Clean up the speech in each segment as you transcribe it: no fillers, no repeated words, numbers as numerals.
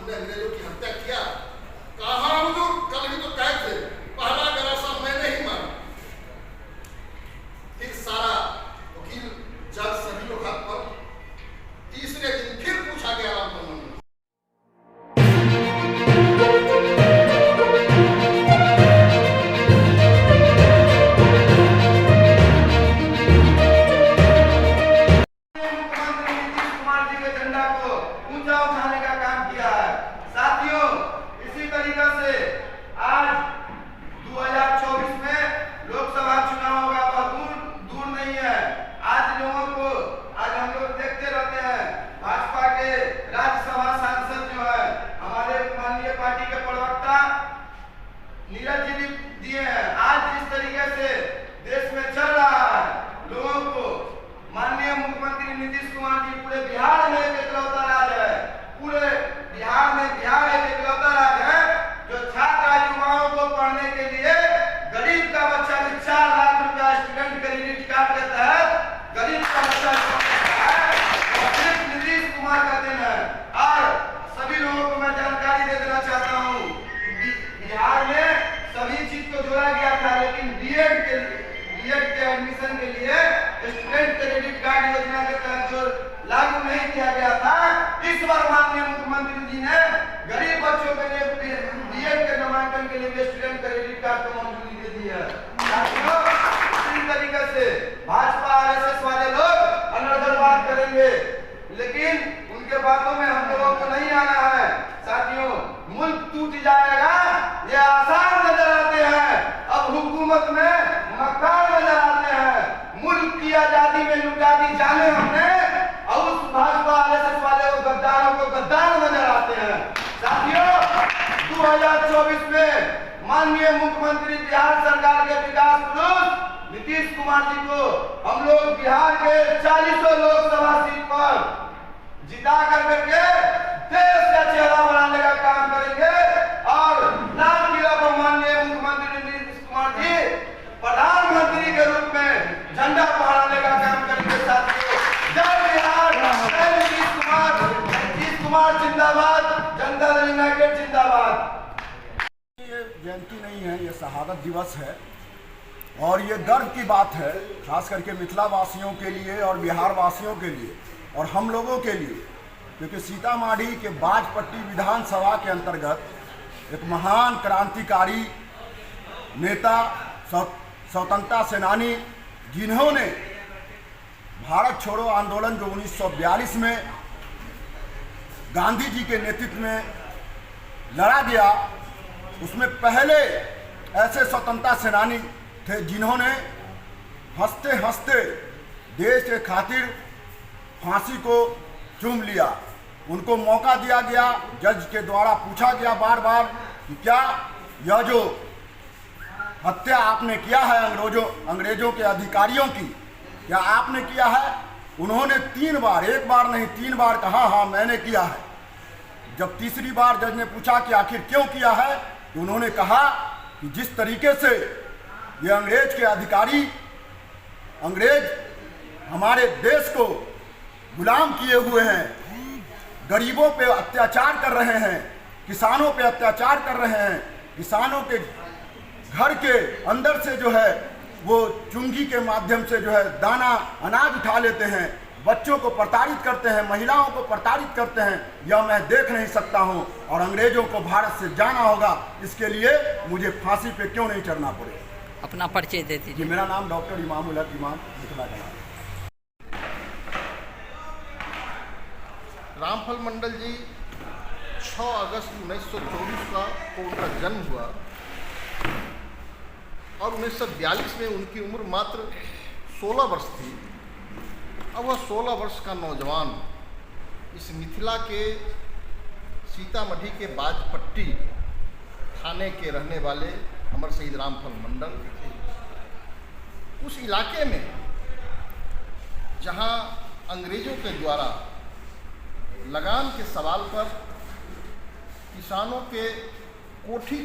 हमने अंग्रेजों की हत्या किया। कहाँ हुजूर, कल ही तो कैद थे, पहला गरासा मैंने ही मारा। फिर सारा वकील, जज सभी लोग हाथ पर। तीसरे दिन फिर पूछा गया रामफल मंडल। एडमिशन के लिए स्टूडेंट क्रेडिट कार्ड योजना के तहत जो लागू नहीं किया गया था, इस बार माननीय मुख्यमंत्री जी ने गरीब बच्चों के लिए बीएड के नामांकन के लिए स्टूडेंट क्रेडिट कार्ड को मंजूरी दे दी है। इसी तरीके से भाजपा आरएसएस वाले लोग अनर्गल बात करेंगे, लेकिन उनके बातों में हम लोगों को नहीं आना है। साथियों, मुल्क टूट जाएगा ये आसान नजर आते हैं, अब हुकूमत में मकान नजर आते हैं। मुल्क की आजादी में लुटा दी जाने हमने, और उस भाजपा आरएसएस वाले गद्दारों को गद्दार नजर आते हैं। साथियों, 2024 में माननीय मुख्यमंत्री बिहार सरकार के विकास पुरुष नीतीश कुमार जी को हम लोग बिहार के 40 लोकसभा सीट पर जिता करके देश का चेहरा बनाने का काम करेंगे, और लाल किला पर माननीय मुख्यमंत्री नीतीश कुमार जी प्रधानमंत्री के रूप में झंडा फहराने का काम करेंगे। साथियों, जय बिहार, जय नीतीश कुमार जिंदाबाद, जनता दल यूनाइटेड जिंदाबाद। ये जयंती नहीं है, ये शहादत दिवस है, और ये गर्व की बात है खास करके मिथिला वासियों के लिए और बिहार वासियों के लिए और हम लोगों के लिए, क्योंकि सीतामढ़ी के बाजपट्टी विधानसभा के अंतर्गत एक महान क्रांतिकारी नेता, स्वतंत्रता सेनानी, जिन्होंने भारत छोड़ो आंदोलन जो 1942 में गांधी जी के नेतृत्व में लड़ा गया, उसमें पहले ऐसे स्वतंत्रता सेनानी थे जिन्होंने हंसते हंसते देश के खातिर फांसी को चूम लिया। उनको मौका दिया गया, जज के द्वारा पूछा गया बार बार कि क्या यह जो हत्या आपने किया है अंग्रेजों के अधिकारियों की, क्या आपने किया है? उन्होंने 3 बार, एक बार नहीं 3 बार कहा हाँ मैंने किया है। जब तीसरी बार जज ने पूछा कि आखिर क्यों किया है, तो उन्होंने कहा कि जिस तरीके से ये अंग्रेज के अधिकारी, अंग्रेज हमारे देश को गुलाम किए हुए हैं, गरीबों पे अत्याचार कर रहे हैं, किसानों पे अत्याचार कर रहे हैं, किसानों के घर के अंदर से जो है वो चुंगी के माध्यम से जो है दाना अनाज उठा लेते हैं, बच्चों को प्रताड़ित करते हैं, महिलाओं को प्रताड़ित करते हैं, यह मैं देख नहीं सकता हूं, और अंग्रेजों को भारत से जाना होगा। इसके लिए मुझे फांसी पे क्यों नहीं चढ़ना पड़े। अपना परिचय दे दीजिए। मेरा नाम डॉक्टर इमामुल हक इमाम मिथिला कला। रामफल मंडल जी 6 अगस्त 1924 को उनका जन्म हुआ, और 1942 में उनकी उम्र मात्र 16 वर्ष थी। अब वह 16 वर्ष का नौजवान इस मिथिला के सीतामढ़ी के बाजपट्टी थाने के रहने वाले अमर शहीद रामफल मंडल, उस इलाके में जहां अंग्रेजों के द्वारा लगान के सवाल पर किसानों के कोठी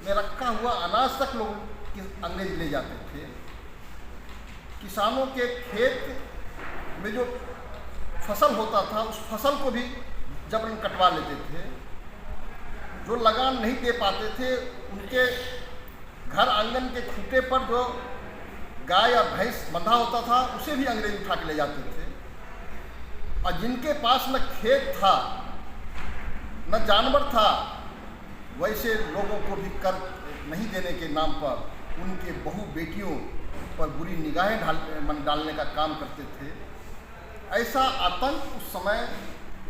में रखा हुआ अनाज तक लोग अंग्रेज ले जाते थे। किसानों के खेत में जो फसल होता था उस फसल को भी जबरन कटवा लेते थे। जो लगान नहीं दे पाते थे उनके घर आंगन के खूंटे पर जो गाय या भैंस बंधा होता था उसे भी अंग्रेज उठा के ले जाते थे। और जिनके पास न खेत था न जानवर था, वैसे लोगों को भी कर नहीं देने के नाम पर उनके बहू बेटियों पर बुरी निगाहें डालने का काम करते थे। ऐसा आतंक उस समय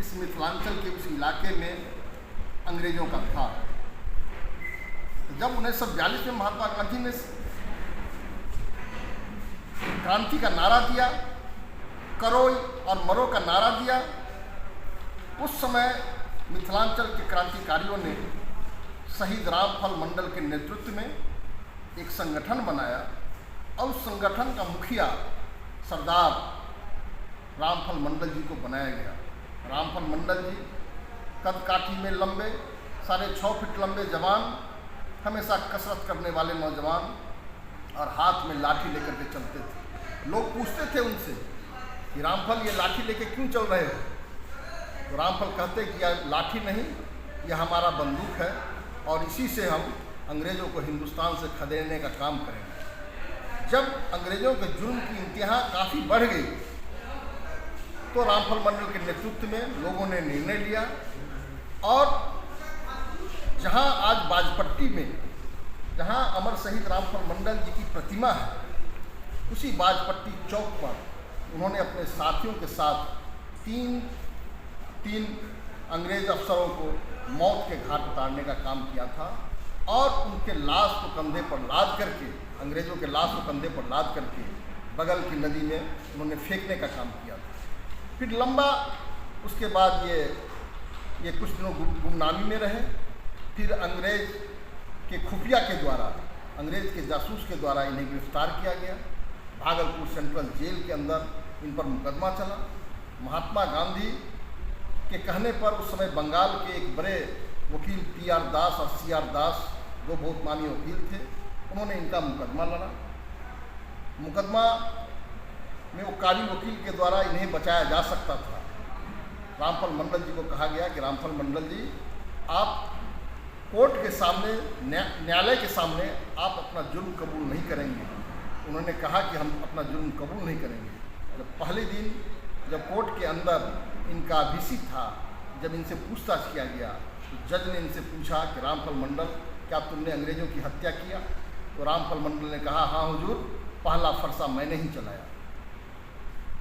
इस मिथिलांचल के उस इलाके में अंग्रेजों का था। जब 1942 में महात्मा गांधी ने क्रांति का नारा दिया, करो और मरो का नारा दिया, उस समय मिथिलांचल के क्रांतिकारियों ने शहीद रामफल मंडल के नेतृत्व में एक संगठन बनाया और उस संगठन का मुखिया सरदार रामफल मंडल जी को बनाया गया। रामफल मंडल जी कद काठी में लंबे, 6.5 फीट लंबे जवान, हमेशा कसरत करने वाले नौजवान और हाथ में लाठी लेकर के चलते थे। लोग पूछते थे उनसे कि रामफल ये लाठी लेके क्यों चल रहे हो? तो रामफल कहते कि यह लाठी नहीं, यह हमारा बंदूक है और इसी से हम अंग्रेज़ों को हिंदुस्तान से खदेड़ने का काम करेंगे। जब अंग्रेज़ों के जुर्म की इंतहा काफ़ी बढ़ गई तो रामफल मंडल के नेतृत्व में लोगों ने निर्णय लिया और जहां आज बाजपट्टी में जहां अमर शहीद रामफल मंडल जी की प्रतिमा है, उसी बाजपट्टी चौक पर उन्होंने अपने साथियों के साथ तीन अंग्रेज अफसरों को मौत के घाट उतारने का काम किया था और उनके लाश को कंधे पर लाद करके, अंग्रेज़ों के लाश को कंधे पर लाद करके बगल की नदी में उन्होंने फेंकने का काम किया था। फिर लंबा उसके बाद ये कुछ दिनों गुमनामी में रहे। फिर अंग्रेज के खुफिया के द्वारा, अंग्रेज के जासूस के द्वारा इन्हें गिरफ्तार किया गया। भागलपुर सेंट्रल जेल के अंदर इन पर मुकदमा चला। महात्मा गांधी के कहने पर उस समय बंगाल के एक बड़े वकील PR दास और CR दास, दो बहुत मानी वकील थे, उन्होंने इनका मुकदमा लड़ा। मुकदमा में वो कारी वकील के द्वारा इन्हें बचाया जा सकता था। रामफल मंडल जी को कहा गया कि रामफल मंडल जी, आप कोर्ट के सामने, न्यायालय के सामने आप अपना जुर्म कबूल नहीं करेंगे। उन्होंने कहा कि हम अपना जुर्म कबूल नहीं करेंगे। जब पहले दिन जब कोर्ट के अंदर इनका VC था, जब इनसे पूछताछ किया गया तो जज ने इनसे पूछा कि रामफल मंडल, क्या तुमने अंग्रेज़ों की हत्या किया? तो रामफल मंडल ने कहा, हाँ हुजूर, पहला फरसा मैंने ही चलाया।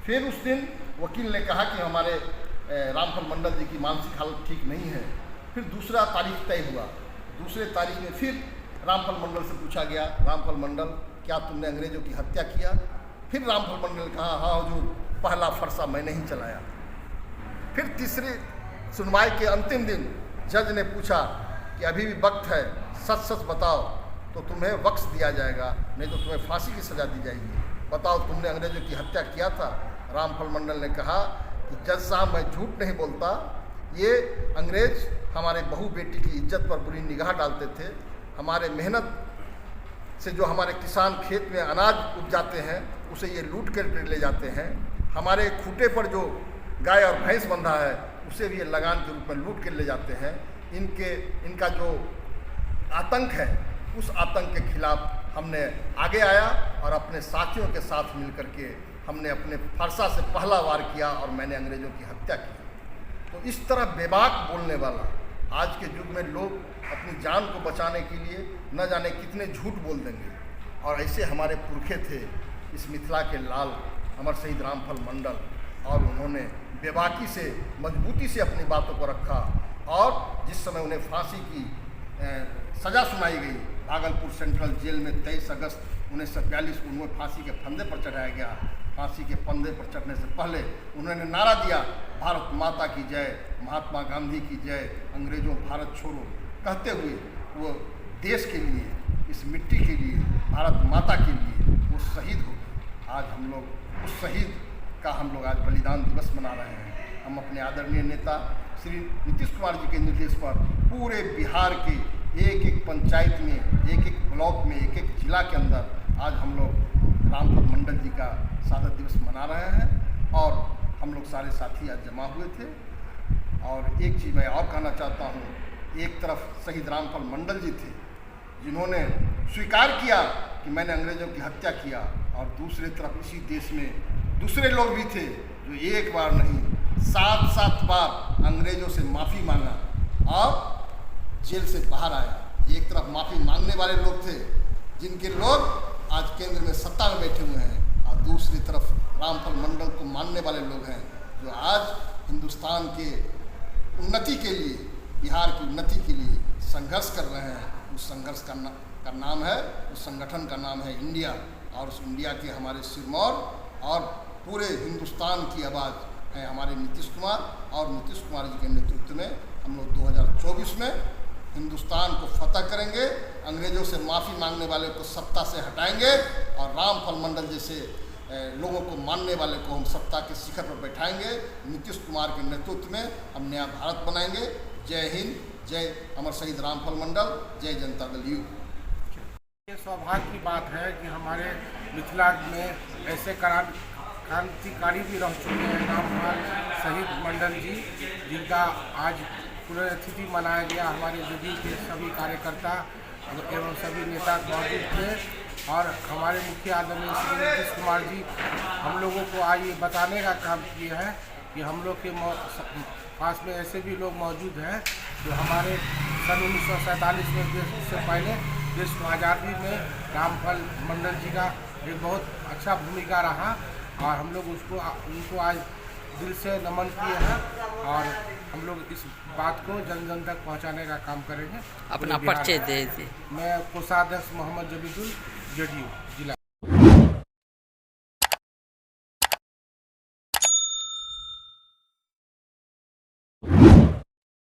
फिर उस दिन वकील ने कहा कि हमारे रामफल मंडल जी की मानसिक हालत ठीक नहीं है। फिर दूसरा तारीख तय हुआ। दूसरे तारीख में फिर रामफल मंडल से पूछा गया, रामफल मंडल, क्या तुमने अंग्रेज़ों की हत्या किया? फिर रामफल मंडल ने कहा, हाँ हुजूर, पहला फरसा मैंने ही चलाया। फिर तीसरी सुनवाई के अंतिम दिन जज ने पूछा कि अभी भी वक्त है, सच सच बताओ तो तुम्हें बख्श दिया जाएगा, नहीं तो तुम्हें फांसी की सज़ा दी जाएगी। बताओ तुमने अंग्रेज़ों की हत्या किया था? रामफल मंडल ने कहा कि जज साहब, मैं झूठ नहीं बोलता, ये अंग्रेज़ हमारे बहू बेटी की इज्जत पर बुरी निगाह डालते थे। हमारे मेहनत से जो हमारे किसान खेत में अनाज उपजाते हैं उसे ये लूट कर ले जाते हैं। हमारे खूंटे पर जो गाय और भैंस बंधा है उसे भी ये लगान के रूप में लूट कर ले जाते हैं। इनका जो आतंक है, उस आतंक के खिलाफ हमने आगे आया और अपने साथियों के साथ मिलकर के हमने अपने फरसा से पहला वार किया और मैंने अंग्रेज़ों की हत्या की। तो इस तरह बेबाक बोलने वाला आज के युग में लोग अपनी जान को बचाने के लिए न जाने कितने झूठ बोल देंगे। और ऐसे हमारे पुरखे थे इस मिथिला के लाल अमर शहीद रामफल मंडल, और उन्होंने बेबाकी से, मजबूती से अपनी बातों को रखा। और जिस समय उन्हें फांसी की सज़ा सुनाई गई भागलपुर सेंट्रल जेल में 23 अगस्त 1942 को उन्हें फांसी के फंदे पर चढ़ाया गया। फांसी के फंदे पर चढ़ने से पहले उन्होंने नारा दिया, भारत माता की जय, महात्मा गांधी की जय, अंग्रेज़ों भारत छोड़ो, कहते हुए वो देश के लिए, इस मिट्टी के लिए, भारत माता के लिए वो शहीद हो गए। आज हम लोग उस शहीद का आज बलिदान दिवस मना रहे हैं। हम अपने आदरणीय नेता श्री नीतीश कुमार जी के निर्देश पर पूरे बिहार के एक एक पंचायत में, एक एक ब्लॉक में, एक एक जिला के अंदर आज हम लोग रामफल मंडल जी का शहादत दिवस मना रहे हैं। और हम लोग सारे साथी आज जमा हुए थे। और एक चीज़ मैं और कहना चाहता हूँ, एक तरफ शहीद रामफल मंडल जी थे जिन्होंने स्वीकार किया कि मैंने अंग्रेज़ों की हत्या किया, और दूसरी तरफ इसी देश में दूसरे लोग भी थे जो एक बार नहीं 7 बार अंग्रेज़ों से माफ़ी मांगा और जेल से बाहर आया। एक तरफ माफ़ी मांगने वाले लोग थे जिनके लोग आज केंद्र में सत्ता में बैठे हुए हैं, और दूसरी तरफ रामफल मंडल को मानने वाले लोग हैं जो आज हिंदुस्तान के उन्नति के लिए, बिहार की उन्नति के लिए संघर्ष कर रहे हैं। उस संघर्ष का नाम है, उस संगठन का नाम है इंडिया, और उस इंडिया के हमारे सिरमौर और पूरे हिंदुस्तान की आवाज़ है हमारे नीतीश कुमार, और नीतीश कुमार जी के नेतृत्व में हम लोग 2024 में हिंदुस्तान को फतह करेंगे, अंग्रेज़ों से माफ़ी मांगने वाले को सत्ता से हटाएंगे, और रामफल मंडल जैसे लोगों को मानने वाले को हम सत्ता के शिखर पर बैठाएंगे। नीतीश कुमार के नेतृत्व में हम नया भारत बनाएंगे। जय हिंद, जय अमर शहीद रामफल मंडल, जय जनता दल यू। ये सौभाग्य की बात है कि हमारे मिथिला में ऐसे क्रांतिकारी भी रह चुके हैं रामफल शहीद मंडल जी, जिनका आज पुण्यतिथि मनाया गया। हमारे जदयू के सभी कार्यकर्ता एवं सभी नेता मौजूद थे, और हमारे मुखिया आदरणीय श्री नीतीश कुमार जी हम लोगों को आज ये बताने का काम किया है कि हम लोग के पास में ऐसे भी लोग मौजूद हैं जो हमारे सन 1947 में उससे पहले देश को आज़ादी में रामफल मंडल जी का एक बहुत अच्छा भूमिका रहा, और हम लोग उनको आज दिल से नमन किए हैं, और हम लोग इस बात को जन जन तक पहुंचाने का काम करेंगे। अपना परिचय दे दीजिए। मैं कोषाध्यक्ष मोहम्मद जबीदुल, जेडीयू जिला।